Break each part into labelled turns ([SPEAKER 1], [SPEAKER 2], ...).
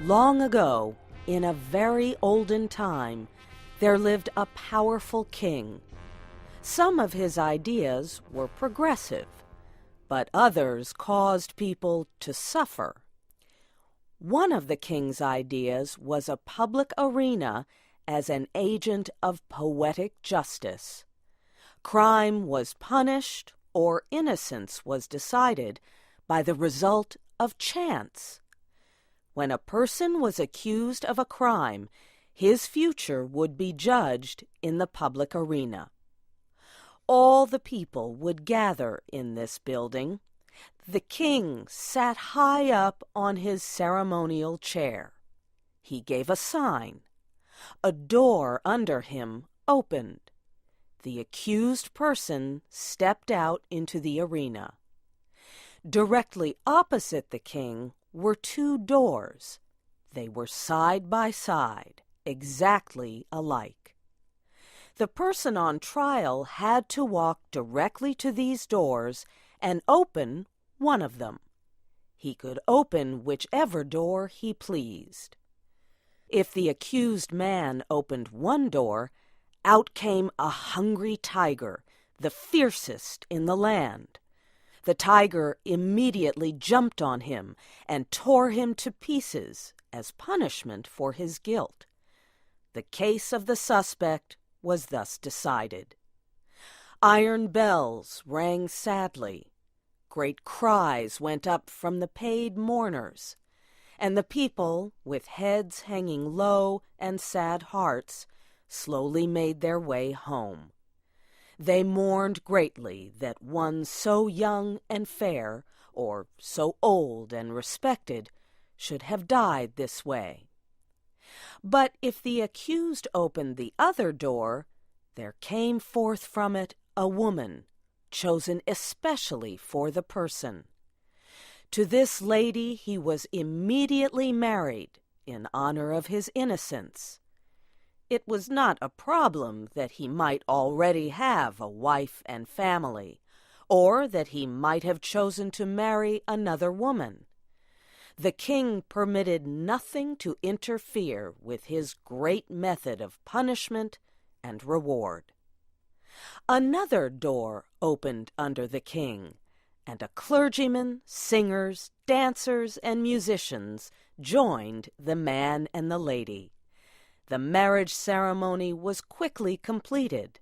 [SPEAKER 1] Long ago, in a very olden time, there lived a powerful king. Some of his ideas were progressive, but others caused people to suffer. One of the king's ideas was a public arena as an agent of poetic justice. Crime was punished or innocence was decided by the result of chance. When a person was accused of a crime, his future would be judged in the public arena. All the people would gather in this building. The king sat high up on his ceremonial chair. He gave a sign. A door under him opened. The accused person stepped out into the arena. Directly opposite the king were two doors. They were side by side, exactly alike. The person on trial had to walk directly to these doors and open one of them. He could open whichever door he pleased. If the accused man opened one door, out came a hungry tiger, the fiercest in the land. The tiger immediately jumped on him and tore him to pieces as punishment for his guilt. The case of the suspect was thus decided. Iron bells rang sadly. Great cries went up from the paid mourners, and the people, with heads hanging low and sad hearts, slowly made their way home. They mourned greatly that one so young and fair, or so old and respected, should have died this way. But if the accused opened the other door, there came forth from it a woman, chosen especially for the person. To this lady he was immediately married in honor of his innocence. It was not a problem that he might already have a wife and family, or that he might have chosen to marry another woman. The king permitted nothing to interfere with his great method of punishment and reward. Another door opened under the king, and a clergyman, singers, dancers, and musicians joined the man and the lady. The marriage ceremony was quickly completed.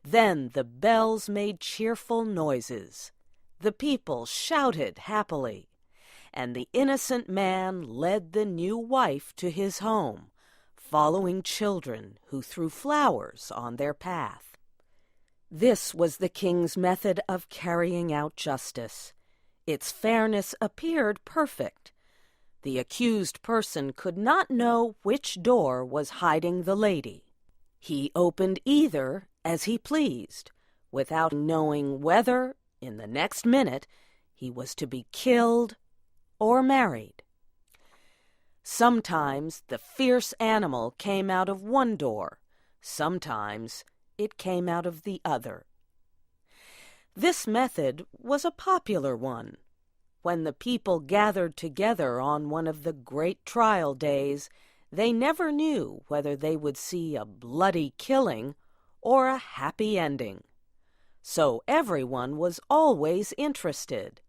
[SPEAKER 1] Then the bells made cheerful noises. The people shouted happily, and the innocent man led the new wife to his home, following children who threw flowers on their path. This was the king's method of carrying out justice. Its fairness appeared perfect. The accused person could not know which door was hiding the lady. He opened either as he pleased, without knowing whether, in the next minute, he was to be killed or married. Sometimes the fierce animal came out of one door, sometimes it came out of the other. This method was a popular one. When the people gathered together on one of the great trial days, they never knew whether they would see a bloody killing or a happy ending. So everyone was always interested.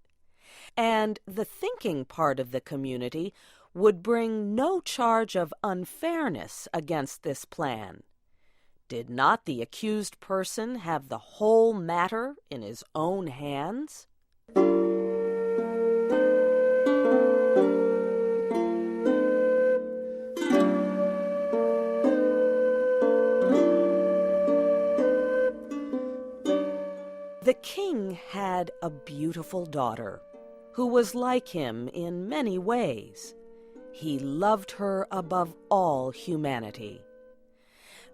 [SPEAKER 1] And the thinking part of the community would bring no charge of unfairness against this plan. Did not the accused person have the whole matter in his own hands? The king had a beautiful daughter, who was like him in many ways. He loved her above all humanity.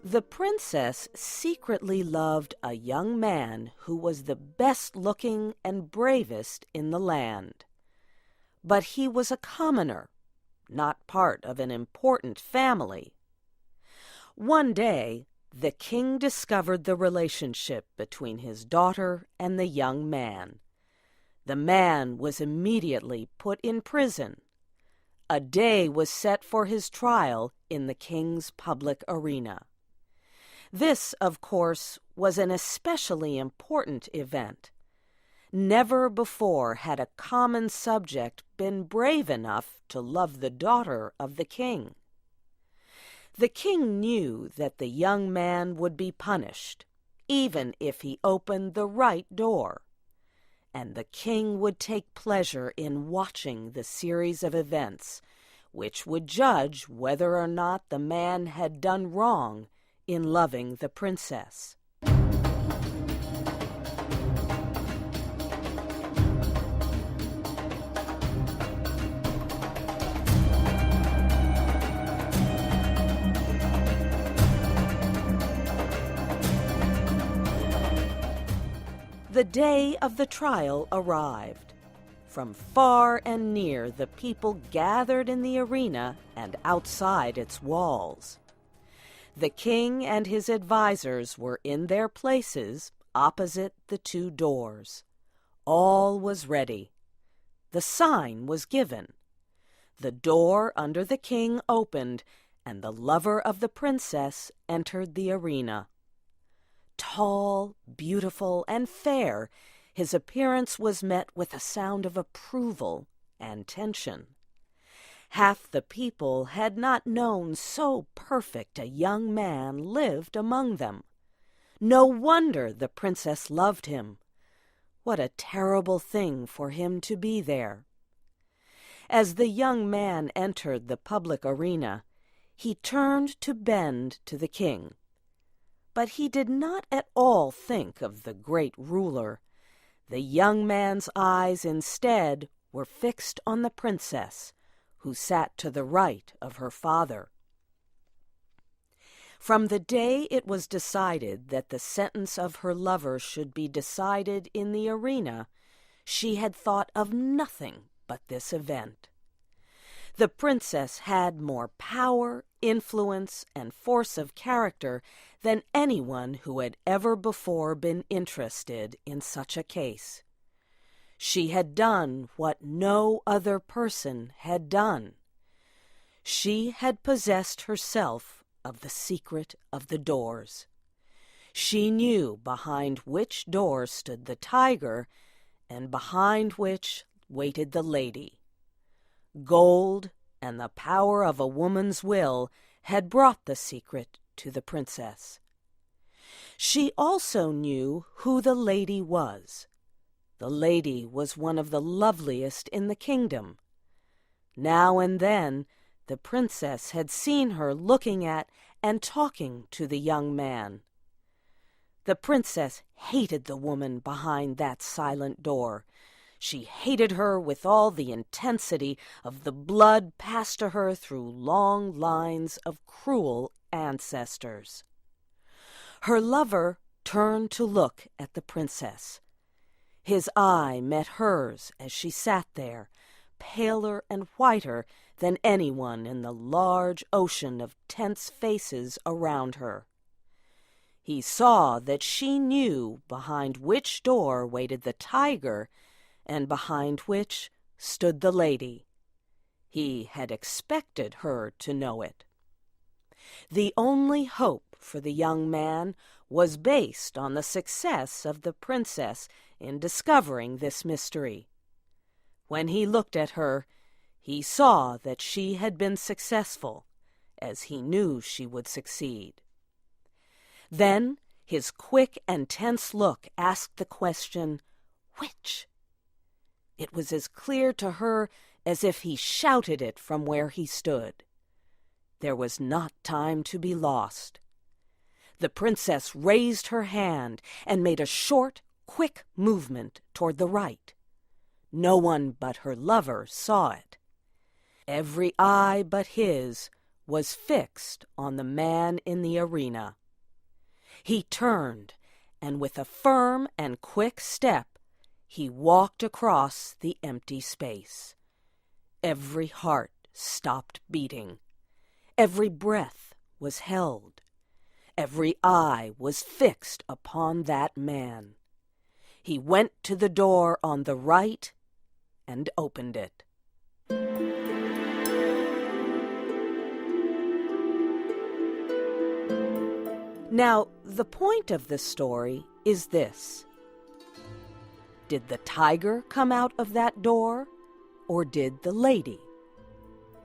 [SPEAKER 1] The princess secretly loved a young man who was the best-looking and bravest in the land. But he was a commoner, not part of an important family. One day, the king discovered the relationship between his daughter and the young man. The man was immediately put in prison. A day was set for his trial in the king's public arena. This, of course, was an especially important event. Never before had a common subject been brave enough to love the daughter of the king. The king knew that the young man would be punished, even if he opened the right door, and the king would take pleasure in watching the series of events which would judge whether or not the man had done wrong in loving the princess. The day of the trial arrived. From far and near, the people gathered in the arena and outside its walls. The king and his advisers were in their places opposite the two doors. All was ready. The sign was given. The door under the king opened, and the lover of the princess entered the arena. Tall, beautiful, and fair, his appearance was met with a sound of approval and tension. Half the people had not known so perfect a young man lived among them. No wonder the princess loved him. What a terrible thing for him to be there. As the young man entered the public arena, he turned to bend to the king. But he did not at all think of the great ruler. The young man's eyes instead were fixed on the princess, who sat to the right of her father. From the day it was decided that the sentence of her lover should be decided in the arena, she had thought of nothing but this event. The princess had more power, influence, and force of character than anyone who had ever before been interested in such a case. She had done what no other person had done. She had possessed herself of the secret of the doors. She knew behind which door stood the tiger and behind which waited the lady. Gold and the power of a woman's will had brought the secret to the princess. She also knew who the lady was. The lady was one of the loveliest in the kingdom. Now and then the princess had seen her looking at and talking to the young man. The princess hated the woman behind that silent door. She hated her with all the intensity of the blood passed to her through long lines of cruel ancestors. Her lover turned to look at the princess. His eye met hers as she sat there, paler and whiter than anyone in the large ocean of tense faces around her. He saw that she knew behind which door waited the tiger and behind which stood the lady. He had expected her to know it. The only hope for the young man was based on the success of the princess in discovering this mystery. When he looked at her, he saw that she had been successful, as he knew she would succeed. Then his quick and tense look asked the question, "Which?" It was as clear to her as if he shouted it from where he stood. There was not time to be lost. The princess raised her hand and made a short, quick movement toward the right. No one but her lover saw it. Every eye but his was fixed on the man in the arena. He turned, and with a firm and quick step, he walked across the empty space. Every heart stopped beating. Every breath was held. Every eye was fixed upon that man. He went to the door on the right and opened it. Now, the point of the story is this. Did the tiger come out of that door, or did the lady?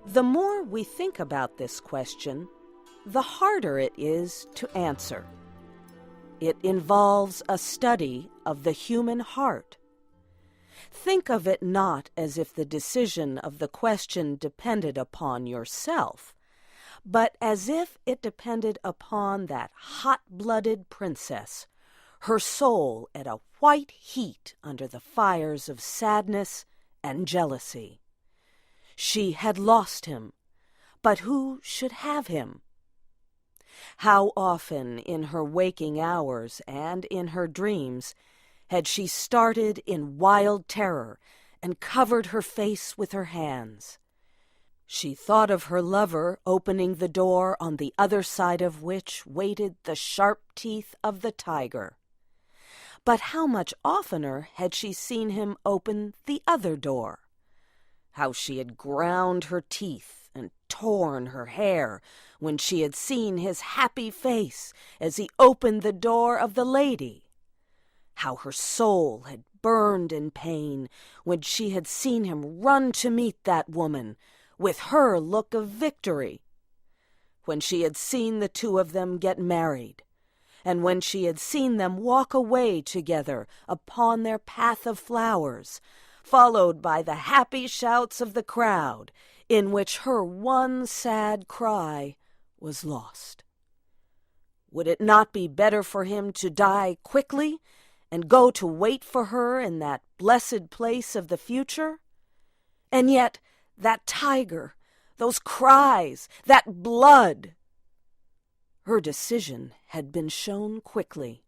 [SPEAKER 1] The more we think about this question, the harder it is to answer. It involves a study of the human heart. Think of it not as if the decision of the question depended upon yourself, but as if it depended upon that hot-blooded princess, her soul at a white heat under the fires of sadness and jealousy. She had lost him, but who should have him? How often in her waking hours and in her dreams had she started in wild terror and covered her face with her hands. She thought of her lover opening the door on the other side of which waited the sharp teeth of the tiger. But how much oftener had she seen him open the other door? How she had ground her teeth and torn her hair when she had seen his happy face as he opened the door of the lady. How her soul had burned in pain when she had seen him run to meet that woman with her look of victory. When she had seen the two of them get married, and when she had seen them walk away together upon their path of flowers, followed by the happy shouts of the crowd, in which her one sad cry was lost. Would it not be better for him to die quickly and go to wait for her in that blessed place of the future? And yet, that tiger, those cries, that blood! Her decision had been shown quickly,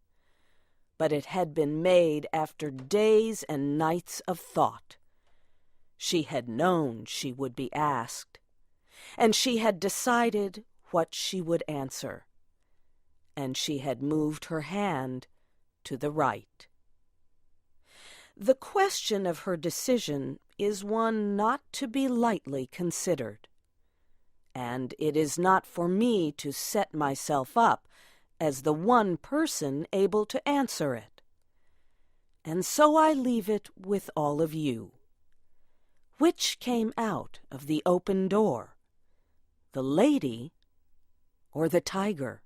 [SPEAKER 1] but it had been made after days and nights of thought. She had known she would be asked, and she had decided what she would answer, and she had moved her hand to the right. The question of her decision is one not to be lightly considered, and it is not for me to set myself up as the one person able to answer it. And so I leave it with all of you. Which came out of the open door, the lady or the tiger?